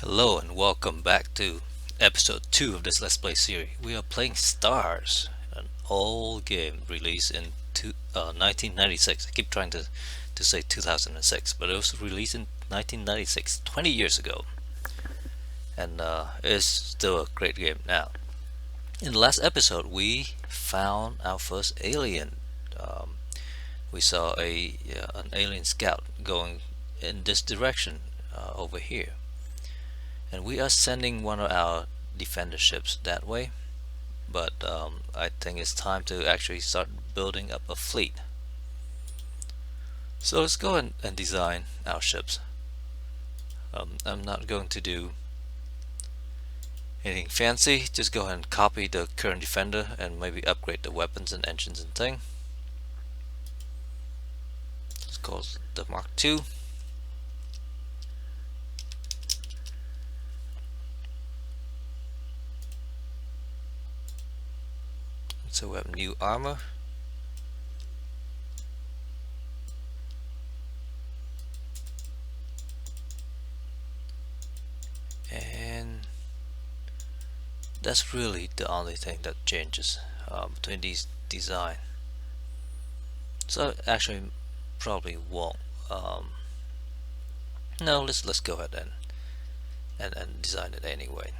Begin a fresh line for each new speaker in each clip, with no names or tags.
Hello and welcome back to episode 2 of this Let's Play series. We are playing Stars, an old game released in 1996. I keep trying to say 2006, but it was released in 1996, 20 years ago, and it's still a great game now. In the last episode, we found our first alien. Um, we saw an alien scout going in this direction over here. And we are sending one of our defender ships that way, but I think it's time to actually start building up a fleet. So let's go and design our ships. I'm not going to do anything fancy, just go ahead and copy the current defender and maybe upgrade the weapons and engines and thing. Let's call the Mark II. So we have new armor. And that's really the only thing that changes between these design. So actually probably won't. No, let's go ahead and design it anyway.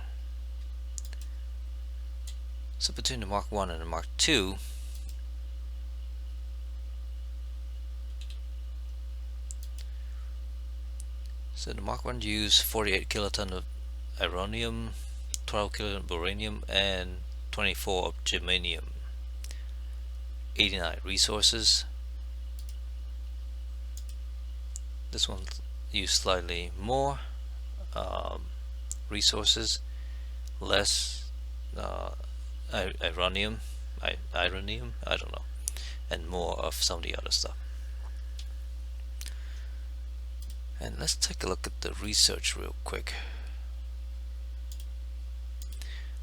So between the Mark 1 and the Mark 2, so the Mark 1 used 48 kiloton of uranium, 12 kiloton of uranium, and 24 of germanium, 89 resources. This one used slightly more resources, less ironium, I don't know, and more of some of the other stuff. And let's take a look at the research real quick.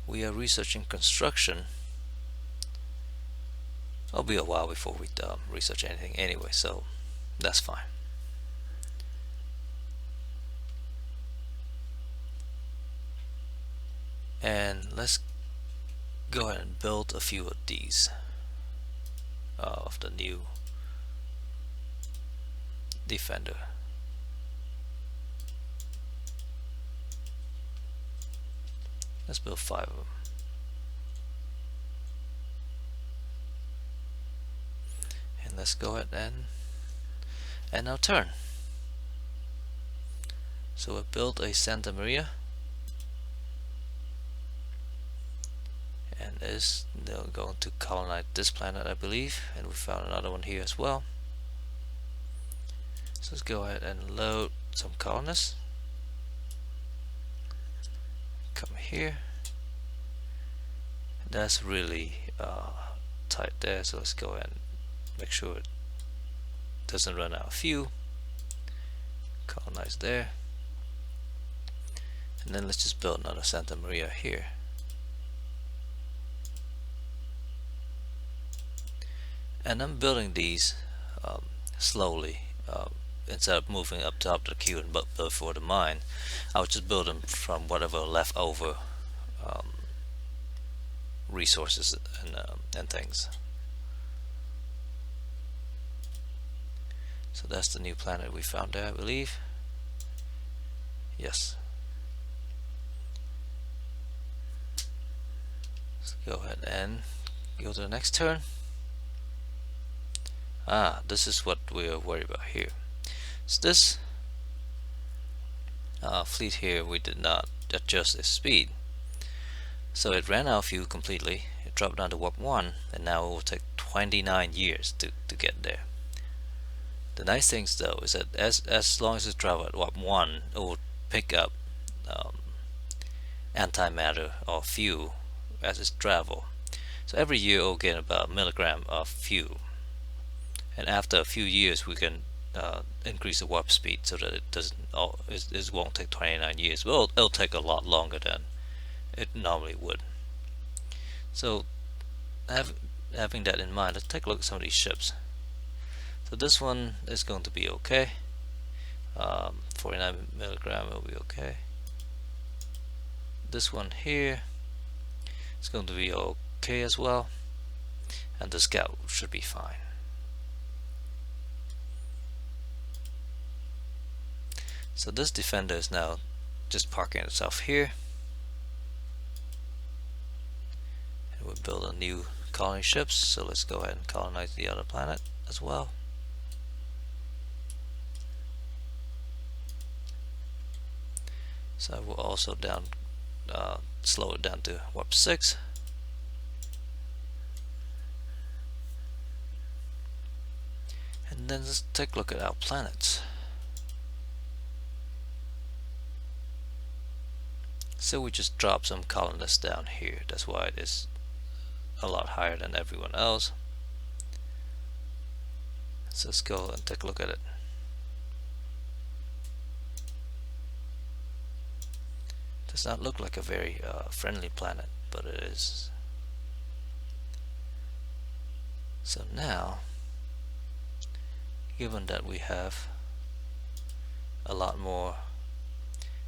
We are researching construction. It'll be a while before we research anything anyway, so that's fine. And let's go ahead and build a few of these of the new defender. Let's build 5 of them. And let's go ahead and now turn. So we built a Santa Maria, and they're going to colonize this planet, I believe, and we found another one here as well. So let's go ahead and load some colonists. Come here. That's really tight there, so let's go ahead and make sure it doesn't run out of fuel. Colonize there. And then let's just build another Santa Maria here. And I'm building these slowly. Instead of moving up top of the queue and build for the mine, I would just build them from whatever leftover resources and things. So that's the new planet we found there, I believe. Yes. Let's go ahead and go to the next turn. This is what we're worried about here. So this fleet here, we did not adjust its speed, so it ran out of fuel completely. It dropped down to warp 1, and now it will take 29 years to get there. The nice thing though is that as long as it travels at warp 1, it will pick up antimatter or fuel as it travels. So every year it will get about a milligram of fuel, and after a few years we can increase the warp speed so that it won't take 29 years. Well, it'll take a lot longer than it normally would. So having that in mind, let's take a look at some of these ships. So this one is going to be okay. 49 milligram will be okay. this one here is going to be okay as well, and the scout should be fine. So this defender is now just parking itself here, and we'll build a new colony ships. So let's go ahead and colonize the other planet as well. So I will also slow it down to warp 6. And then let's take a look at our planets. So we just drop some colonists down here. That's why it is a lot higher than everyone else. So let's go and take a look at it. Does not look like a very friendly planet, but it is. So now, given that we have a lot more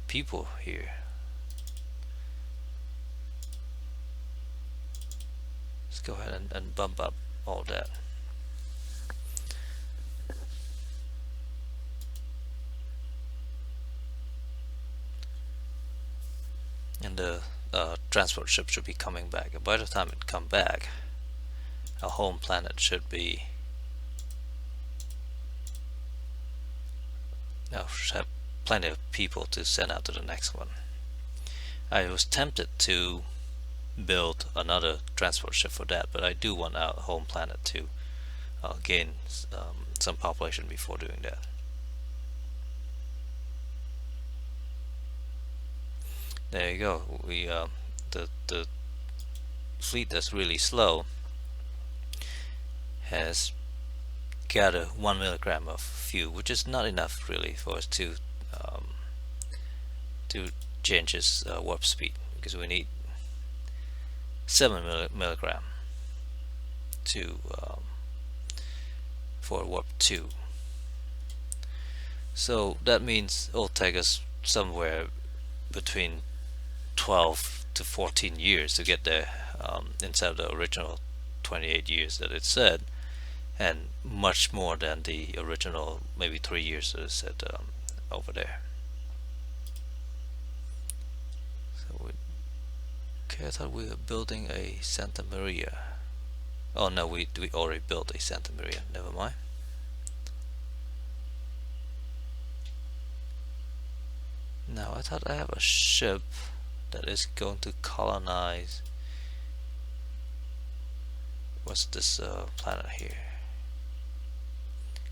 people here, let's go ahead and bump up all that. And the transport ship should be coming back. And by the time it come back, our home planet should be should have plenty of people to send out to the next one. I was tempted to build another transport ship for that, but I do want our home planet to gain some population before doing that. There you go. We the fleet that's really slow has gathered 1 milligram of fuel, which is not enough really for us to change its warp speed, because we need 7 milligram to for warp 2. So that means it'll take us somewhere between 12 to 14 years to get there, instead of the original 28 years that it said, and much more than the original maybe 3 years that it said over there. So okay, I thought we were building a Santa Maria. Oh no, we already built a Santa Maria. Never mind. Now I thought I have a ship that is going to colonize. What's this planet here?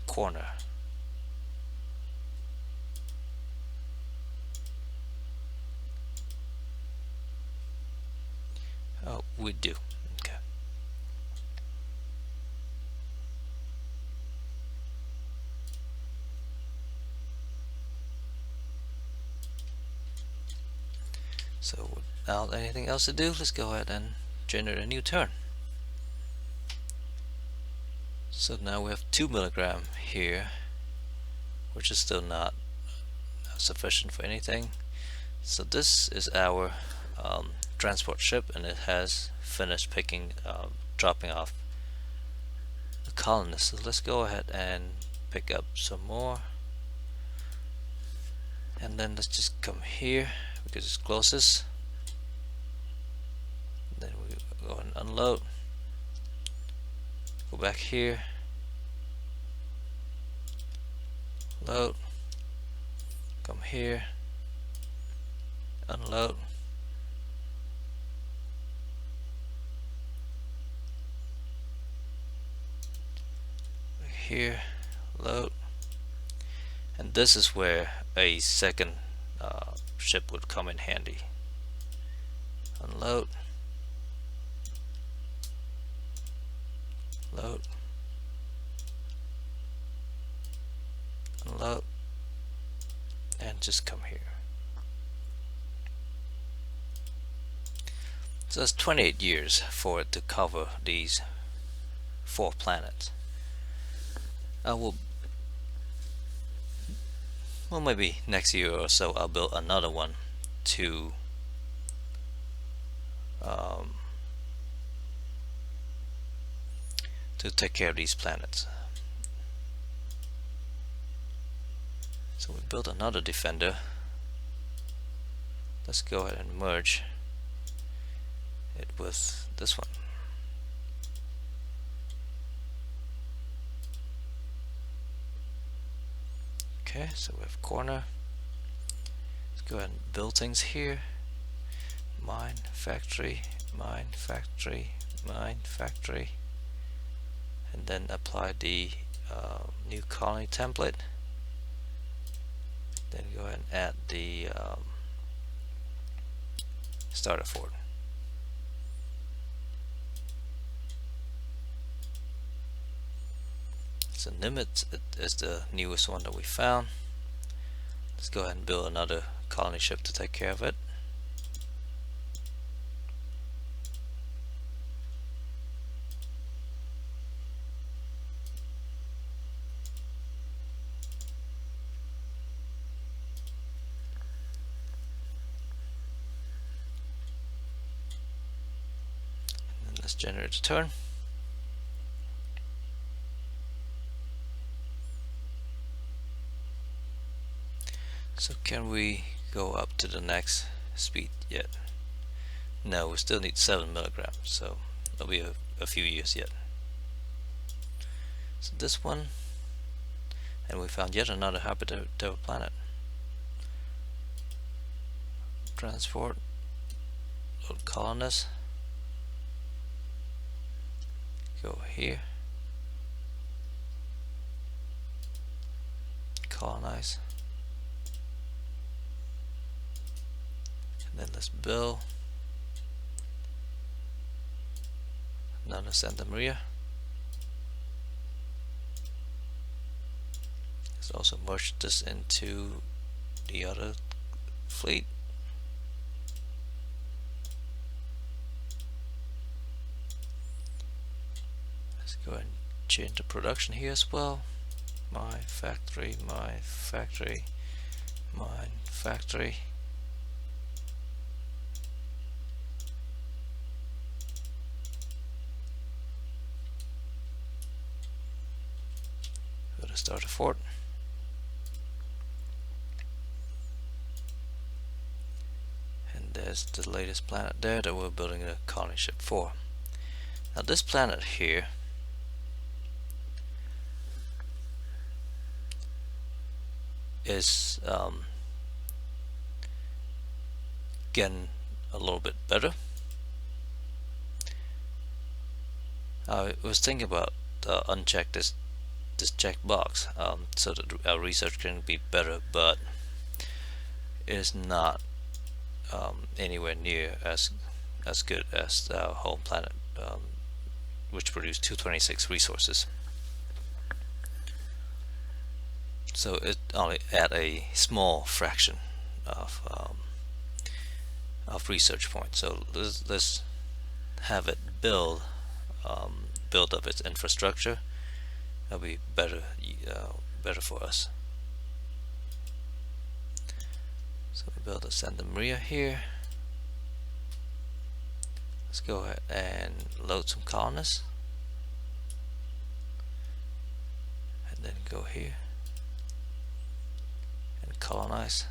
Corner. Oh, we do. Okay. So without anything else to do, let's go ahead and generate a new turn. So now we have 2 milligram here, which is still not sufficient for anything. So this is our transport ship, and it has finished dropping off the colonists. So let's go ahead and pick up some more, and then let's just come here because it's closest. Then we go and unload, go back here, load, come here, unload, back here, load, and this is where a second ship would come in handy. Unload, load, unload, and just come here. So it's 28 years for it to cover these 4 planets. I will, well, maybe next year or so I'll build another one to um, to take care of these planets. So we built another defender. Let's go ahead and merge it with this one. Okay, so we have corner. Let's go ahead and build things here. Mine, factory, mine, factory, mine, factory. And then apply the new colony template. Then go ahead and add the starter fort. So Nimitz is the newest one that we found. Let's go ahead and build another colony ship to take care of it. And let's generate a turn. So can we go up to the next speed yet? No, we still need 7 milligrams, so it'll be a few years yet. So this one, and we found yet another habitable planet. Transport, load colonists, go here, colonize. Then let's build another Santa Maria. Let's also merge this into the other fleet. Let's go ahead and change the production here as well. My factory, my factory, my factory. Go to starter fort. And there's the latest planet there that we're building a colony ship for. Now this planet here is getting a little bit better. I was thinking about uncheck this checkbox so that our research can be better, but it is not anywhere near as good as our home planet, which produced 226 resources. So it only at a small fraction of research points. So let's have it build up its infrastructure. That'll be better for us. So we build a Santa Maria here. Let's go ahead and load some colonists, and then go here and colonize.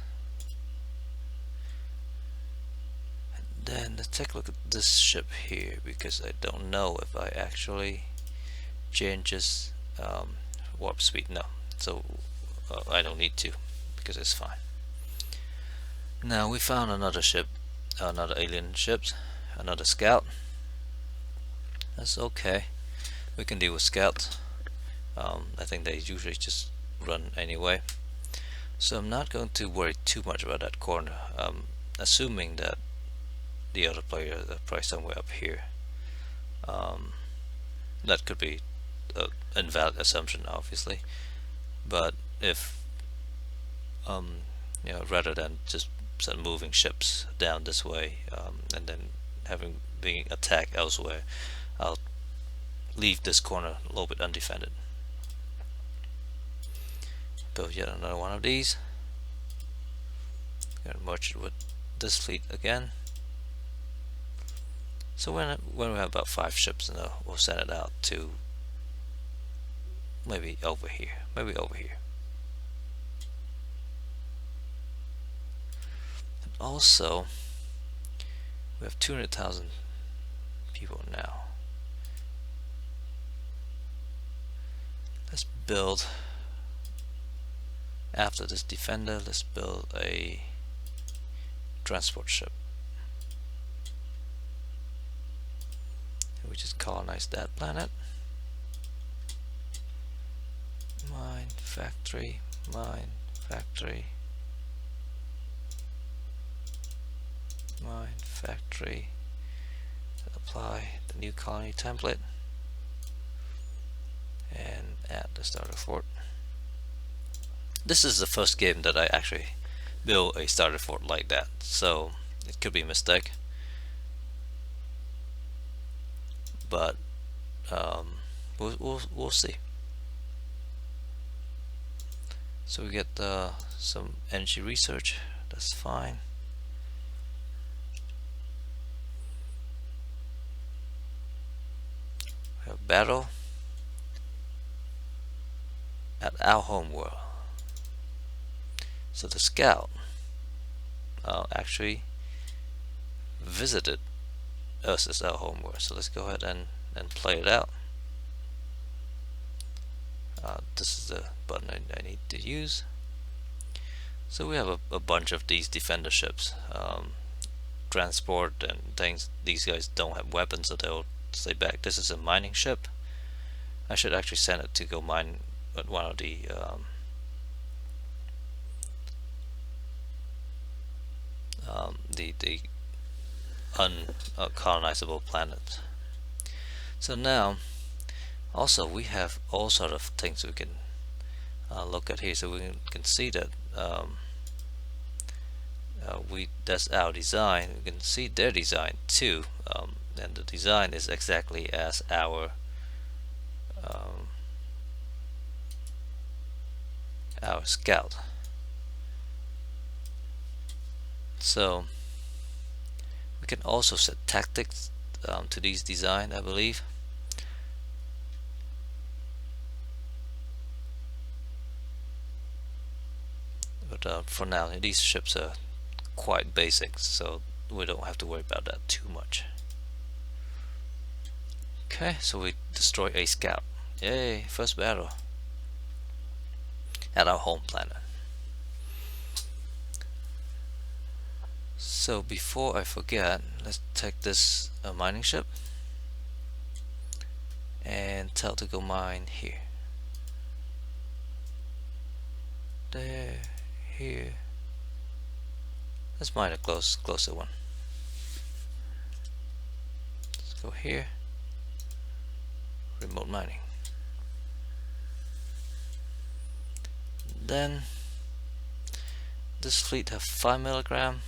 And then let's take a look at this ship here, because I don't know if I actually changes warp speed. No, so I don't need to, because it's fine. Now we found another ship, another alien ship, another scout. That's okay, we can deal with scouts. I think they usually just run anyway, so I'm not going to worry too much about that corner, assuming that the other player is probably somewhere up here. That could be an invalid assumption, obviously, but if rather than just start moving ships down this way and then being attacked elsewhere, I'll leave this corner a little bit undefended. Build yet another one of these. Gonna merge it with this fleet again. So when we have about 5 ships, we'll send it out to maybe over here. Maybe over here. And also, we have 200,000 people now. Let's build, after this defender, let's build a transport ship. We just colonize that planet. Mine, factory, mine, factory, mine, factory. Apply the new colony template and add the starter fort. This is the first game that I actually build a starter fort like that, so it could be a mistake, but we'll see. So we get some energy research. That's fine. We have battle at our home world. So the scout actually visited us as our home world. So let's go ahead and play it out. This is the button I need to use. So we have a bunch of these defender ships, transport and things. These guys don't have weapons, so they'll stay back. This is a mining ship. I should actually send it to go mine at one of the uncolonizable planets. So now, also we have all sort of things we can look at here. So we can see that that's our design. We can see their design too, and the design is exactly as our scout. So we can also set tactics to these design, I believe. But for now, these ships are quite basic, so we don't have to worry about that too much. Okay, so we destroy a scout. Yay, first battle at our home planet. So before I forget, let's take this mining ship and tell to go mine here. There, here. Let's mine a closer one. Let's go here. Remote mining. Then this fleet have 5 milligram.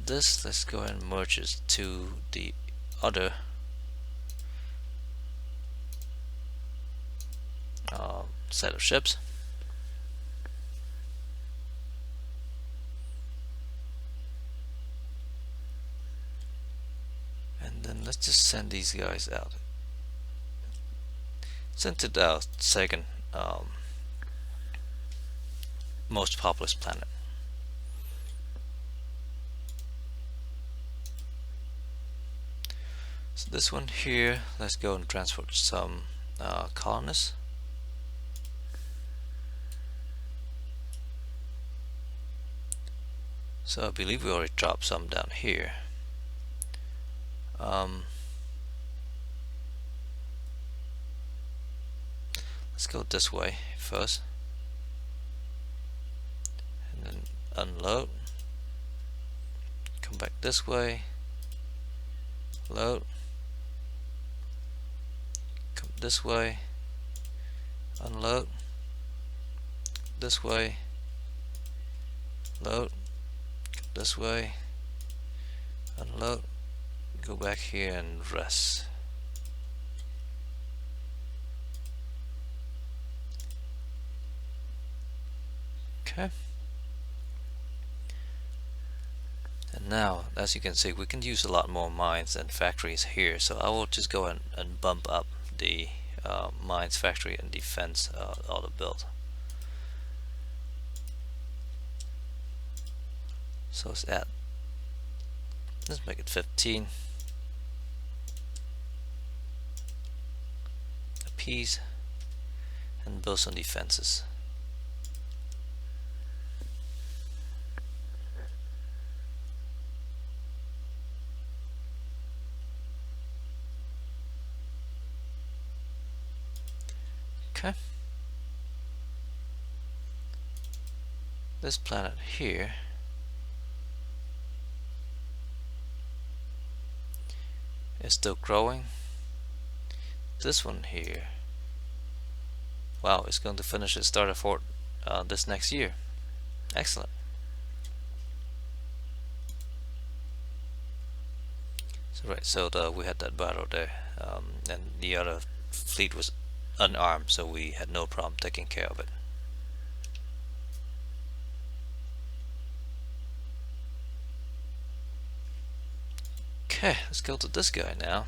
This, let's go and merge it to the other set of ships. And then let's just send these guys out. Send to the second most populous planet. So this one here, let's go and transfer some colonists. So I believe we already dropped some down here. Let's go this way first, and then unload, come back this way, load, come this way, unload, this way, load, come this way, unload, go back here and rest. Okay. And now, as you can see, we can use a lot more mines and factories here. So I will just go and bump up the mines, factory, and defense auto build. So let's make it 15 apiece and build some defenses. Okay. This planet here is still growing. This one here, wow, it's going to finish its starter fort this next year. Excellent. So we had that battle there, and the other fleet was unarmed, so we had no problem taking care of it. Okay, let's go to this guy now,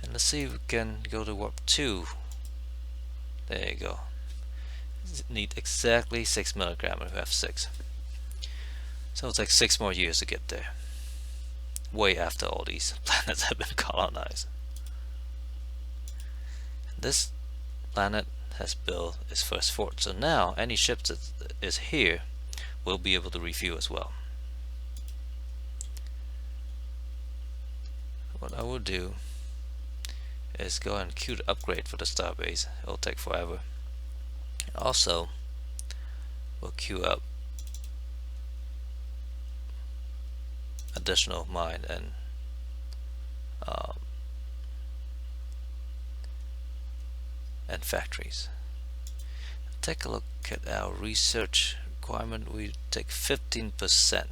and let's see if we can go to warp 2. There you go. Need exactly 6 milligram, and we have 6. So it'll take 6 more years to get there. Way after all these planets have been colonized. This planet has built its first fort, so now any ship that is here will be able to refuel as well. What I will do is go and queue the upgrade for the starbase. It'll take forever. Also, we'll queue up additional mine and factories. Take a look at our research requirement. We take 15%,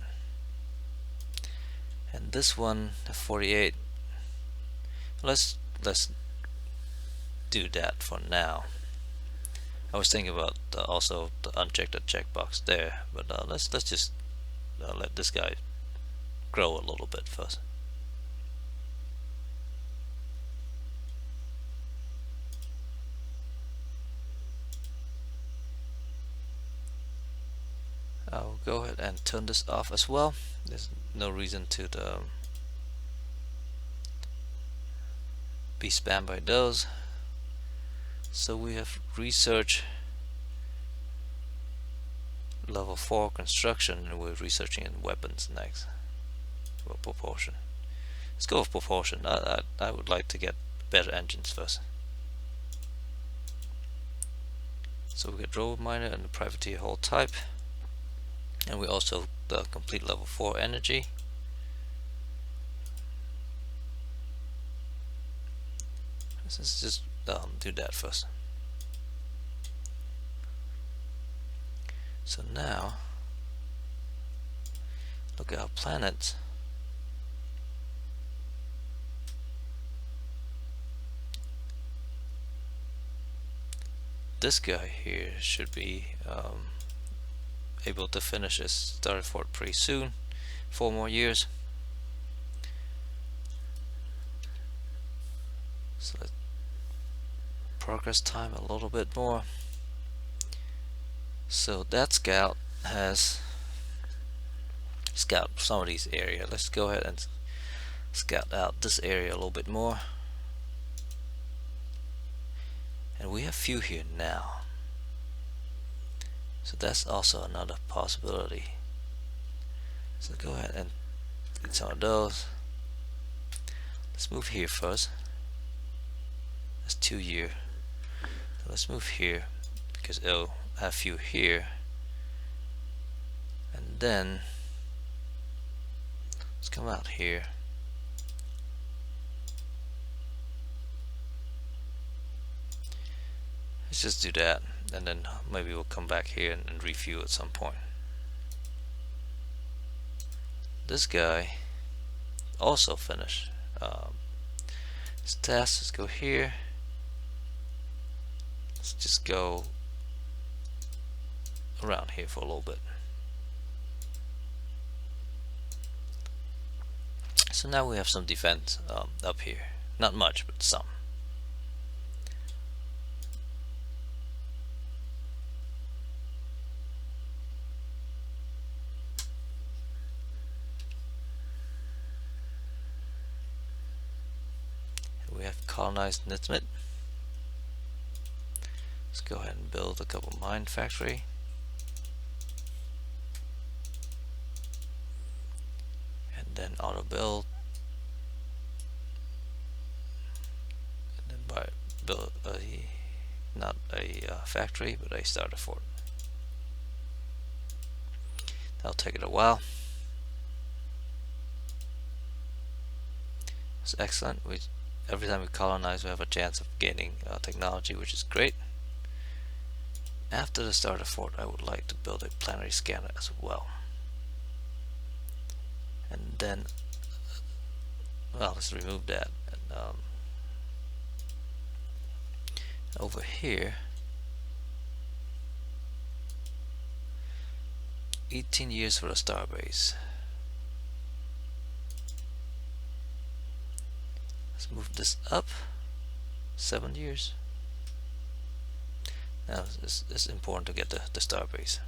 and this one 48. Let's do that for now. I was thinking about also to uncheck the checkbox there, but let's just let this guy grow a little bit first. I'll go ahead and turn this off as well. There's no reason to be spammed by those. So we have research level 4 construction, and we're researching in weapons next. Well, propulsion. Let's go with propulsion. I would like to get better engines first. So we get robot miner and the privateer hull type, and we also complete level 4 energy. Let's just do that first. So now look at our planets. This guy here should be able to finish his starter fort pretty soon. 4 more years. So let's progress time a little bit more. So that scout has scouted some of these areas. Let's go ahead and scout out this area a little bit more. And we have few here now, so that's also another possibility. So go ahead and get some of those. Let's move here first. That's 2 year. So let's move here because it'll have few here, and then let's come out here. Let's just do that, and then maybe we'll come back here and refuel at some point. This guy also finished his task. Let's go here. Let's just go around here for a little bit. So now we have some defense up here. Not much, but some. We have colonized Nizmit. Let's go ahead and build a couple mine factory. And then auto build. And then build not a factory, but a starter fort. That'll take it a while. It's excellent. Every time we colonize, we have a chance of gaining technology, which is great. After the starter fort, I would like to build a planetary scanner as well. And then, well, let's remove that. And, over here, 18 years for the starbase. Let's move this up 7 years. Now it's important to get the starbase.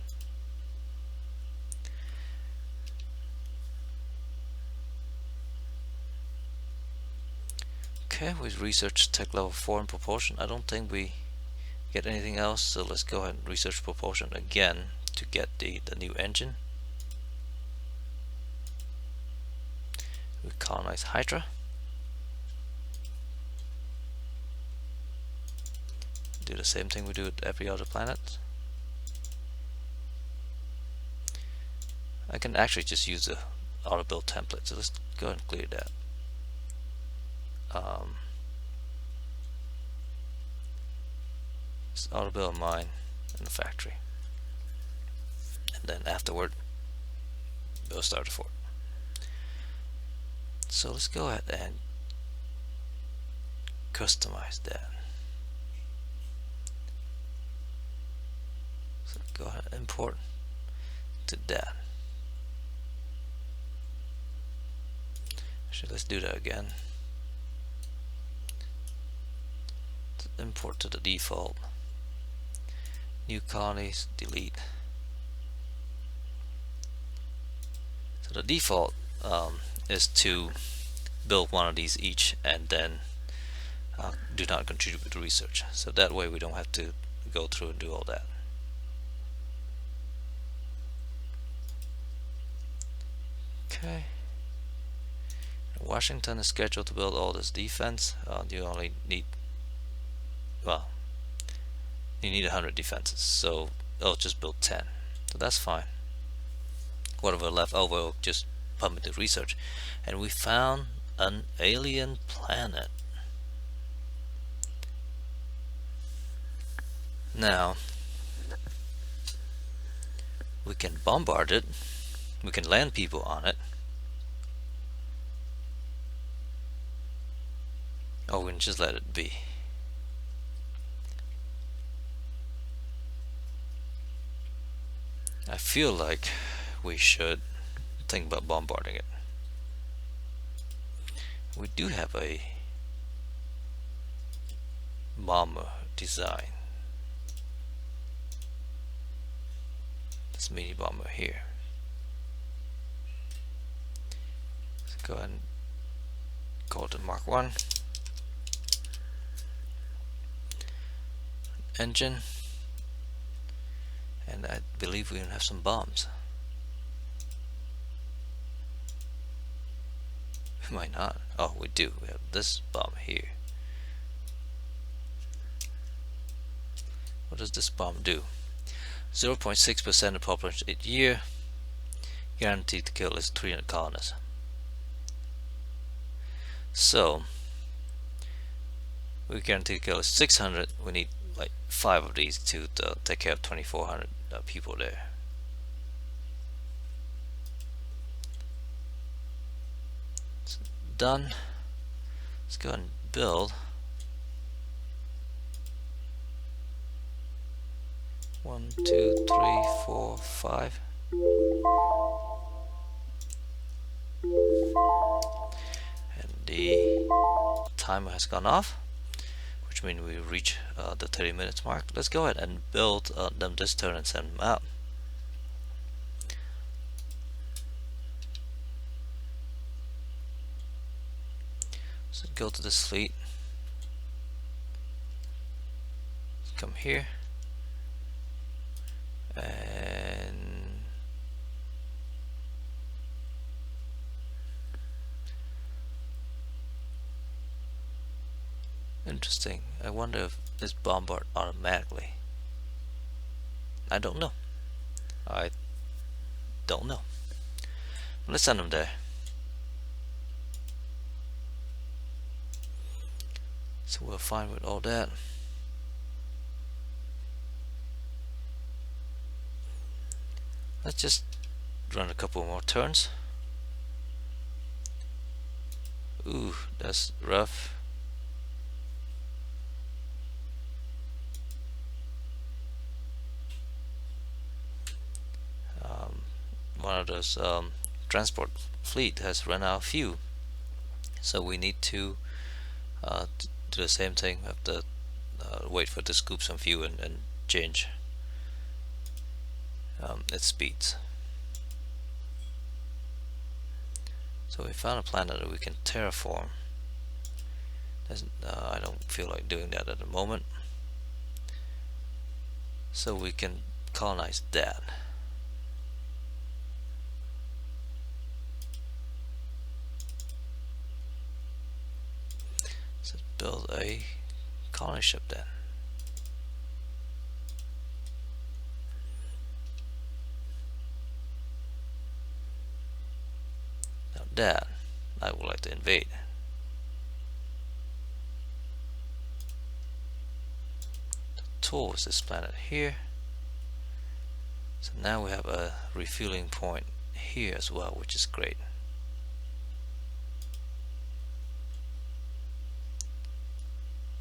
Okay, we researched tech level 4 in propulsion. I don't think we get anything else, so let's go ahead and research propulsion again to get the new engine. We colonize Hydra. Do the same thing we do with every other planet. I can actually just use the auto build template, so let's go ahead and clear that. Just auto build a mine in the factory, and then afterward build a starter fort. So let's go ahead and customize that. So go ahead and import to that. Actually, let's do that again. Import to the default. New colonies, delete. So the default is to build one of these each, and then do not contribute to research. So that way we don't have to go through and do all that. Okay. Washington is scheduled to build all this defense. You only need, well, you need 100 defenses, so it'll just build 10. So that's fine. Whatever left over, will just pump into research. And we found an alien planet. Now, we can bombard it. We can land people on it. Or we can just let it be. I feel like we should think about bombarding it. We do have a bomber design. This mini bomber here. Let's go ahead and call it Mark 1. Engine. And I believe we have some bombs. We might not. Oh, we do. We have this bomb here. What does this bomb do? 0.6% of population each year. Guaranteed to kill at least 300 colonists. So, we guarantee to kill 600. We need like 5 of these to take care of 2,400 people there. It's done. Let's go ahead and build. 1, 2, 3, 4, 5. the timer has gone off, which means we reach the 30 minutes mark. Let's go ahead and build them this turn and send them out. So go to this fleet, come here, and interesting. I wonder if this bombard automatically. I don't know. I don't know. Let's send them there. So we're fine with all that. Let's just run a couple more turns. Ooh, that's rough. One of those transport fleet has run out of fuel, so we need to do the same thing. We have to wait for it to scoop some fuel and change its speeds. So we found a planet that we can terraform. I don't feel like doing that at the moment, so we can colonize that. So build a colony ship then. Now that I would like to invade. The tool is this planet here. So now we have a refueling point here as well, which is great.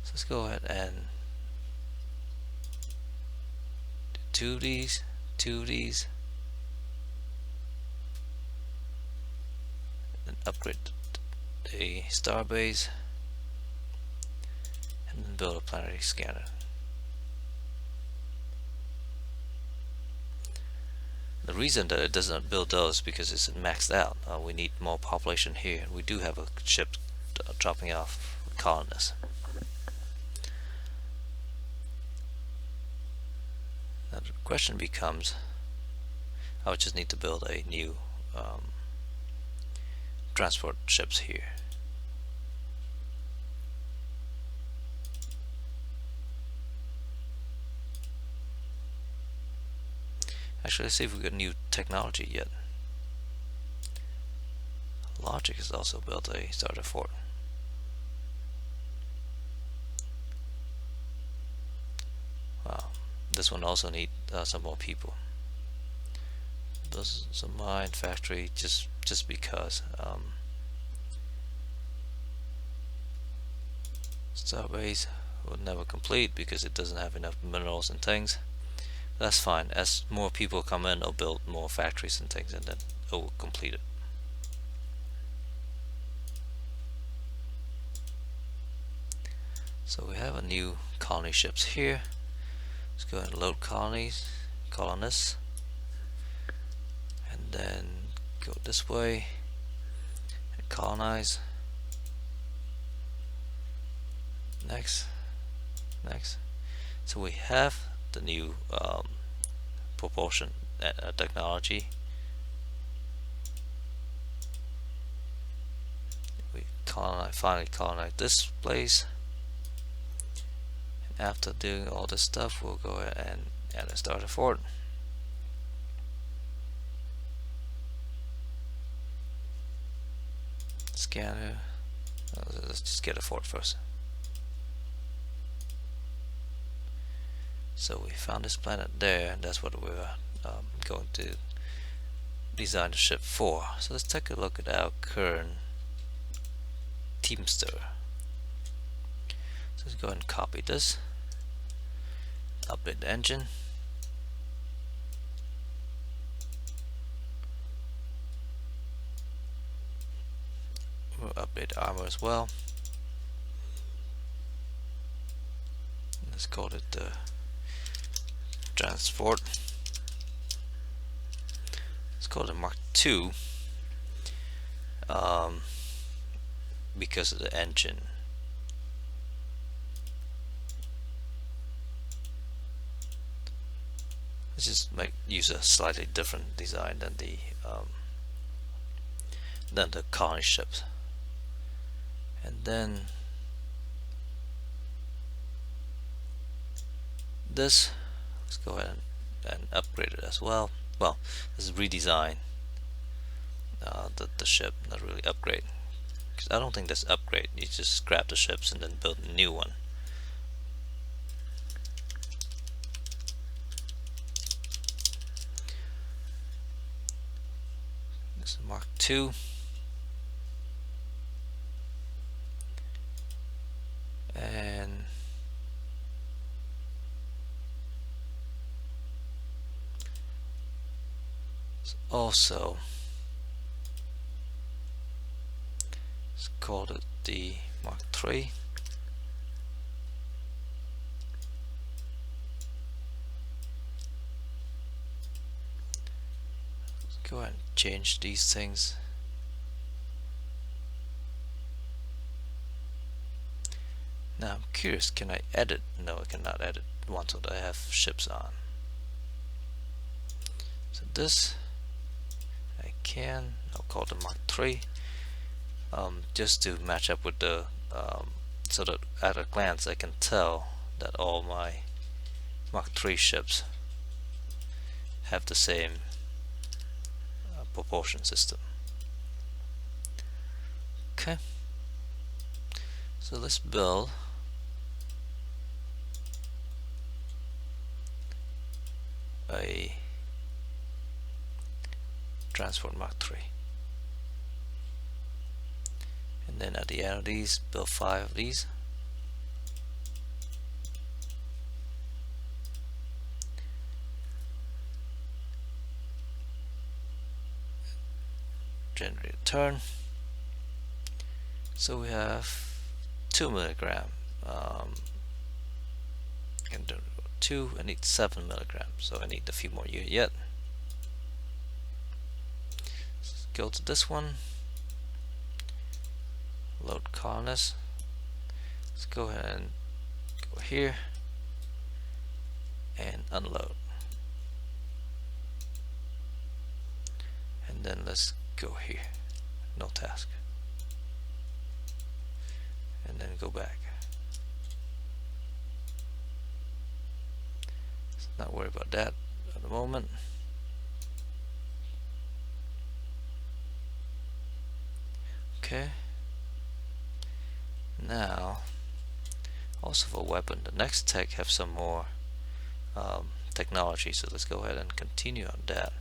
So let's go ahead and do two of these, and upgrade the star base, and then build a planetary scanner. The reason that it does not build those because it's maxed out. We need more population here, and we do have a ship dropping off colonists. Now the question becomes, I would just need to build a new transport ships here. Actually, let's see if we got new technology yet. Logic has also built a starter fort. Wow, this one also needs some more people. This is a mine factory just because. Starbase will never complete because it doesn't have enough minerals and things. That's fine. As more people come in, they'll build more factories and things, and then it will complete it. So we have a new colony ships here. Let's go ahead and load colonists, and then go this way and colonize. Next. So we have the new propulsion technology. We finally colonize this place. And after doing all this stuff, we'll go ahead and add a starter fort. Scanner. Let's just get a fort first. So we found this planet there, and that's what we're going to design the ship for. So let's take a look at our current Teamster. So let's go ahead and copy this, update the engine, We'll update the armor as well. Let's call it the transport. Let's call it Mark II because of the engine. Let's just use a slightly different design than the colony ships. And then this, let's go ahead and upgrade it as well. Well, let's redesign the ship, not really upgrade, because I don't think that's upgrade. You just scrap the ships and then build a new one. This is Mark II. And also, let's call it the Mark III. Let's go ahead and change these things. Now I'm curious, can I edit? No, I cannot edit once that I have ships on. So this I can. I'll call it Mark III, just to match up with the so that at a glance I can tell that all my Mark III ships have the same propulsion system. Okay, so let's build a transport Mark III, and then at the end of these, build 5 of these. Generate a turn. So we have 2 milligram. Can do 2. I need 7 milligrams, so I need a few more yet. Let's go to this one. Load colonists. Let's go ahead and go here and unload. And then let's go here. No task. And then go back. Let's not worry about that at the moment. Okay. Now, also for weapon, the next tech have some more technology, so let's go ahead and continue on that.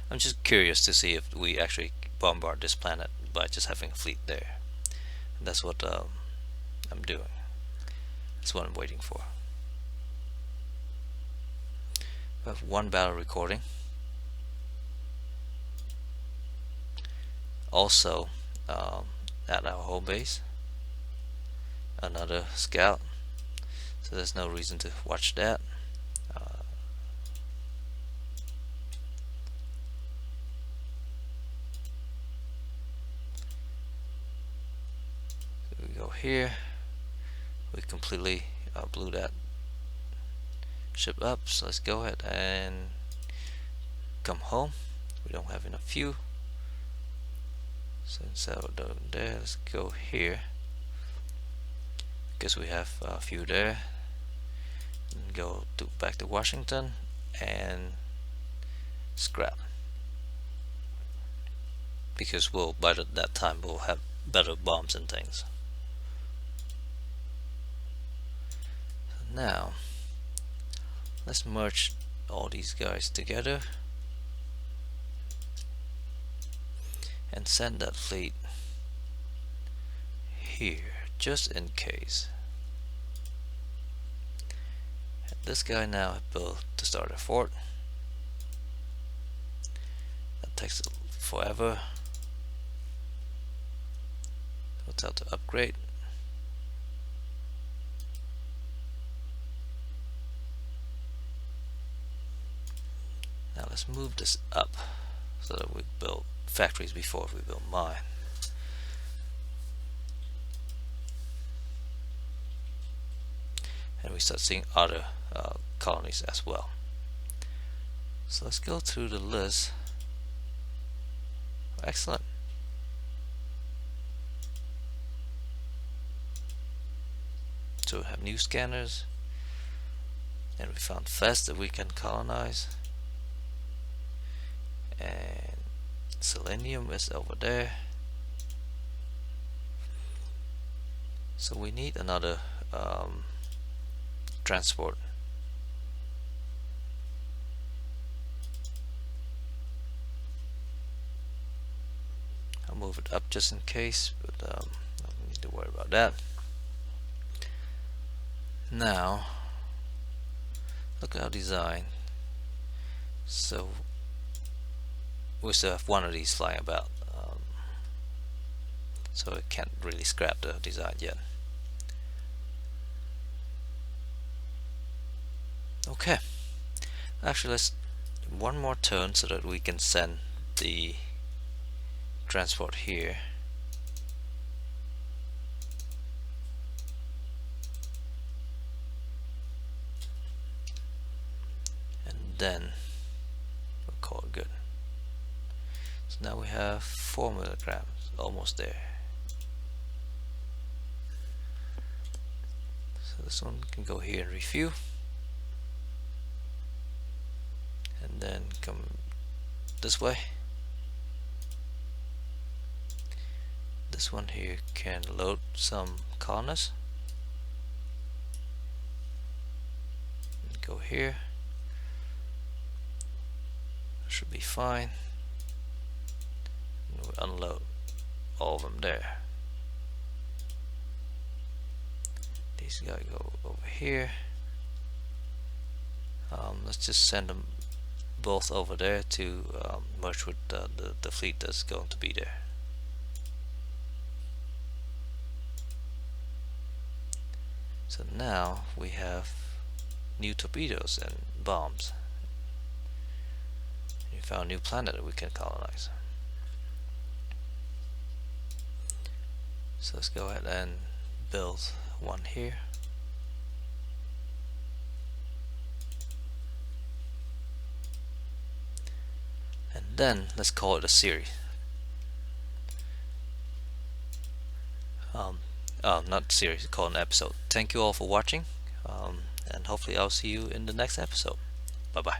I'm just curious to see if we actually bombard this planet by just having a fleet there. And that's what I'm doing. That's what I'm waiting for. We have 1 battle recording. Also, at our home base, another scout, so there's no reason to watch that. So we go here, we completely blew that ship up, so let's go ahead and come home. We don't have enough fuel. So instead of doing there, let's go here because we have a few there, and go back to Washington and scrap, because we'll by that time we'll have better bombs and things. So now let's merge all these guys together and send that fleet here, just in case. And this guy now built to start a fort. That takes forever. Tell to upgrade. Now let's move this up so that we build factories before we build mine. And we start seeing other colonies as well. So let's go through the list. Excellent. So we have new scanners, and we found Fest that we can colonize, and Selenium is over there. So we need another transport. I'll move it up just in case, but I don't need to worry about that. Now look at our design. So we still have one of these flying about, so I can't really scrap the design yet. Okay, actually let's do one more turn so that we can send the transport here. And then we'll call it good. So now we have 4 milligrams, almost there. So this one can go here and refuel, and then come this way. This one here can load some colonists. Go here. Should be fine. And we'll unload all of them there. These guys go over here. Let's just send them both over there to merge with the fleet that's going to be there. So now we have new torpedoes and bombs. We found a new planet that we can colonize. So let's go ahead and build one here. And then let's call it a series. Not series, call it an episode. Thank you all for watching, and hopefully I'll see you in the next episode. Bye bye.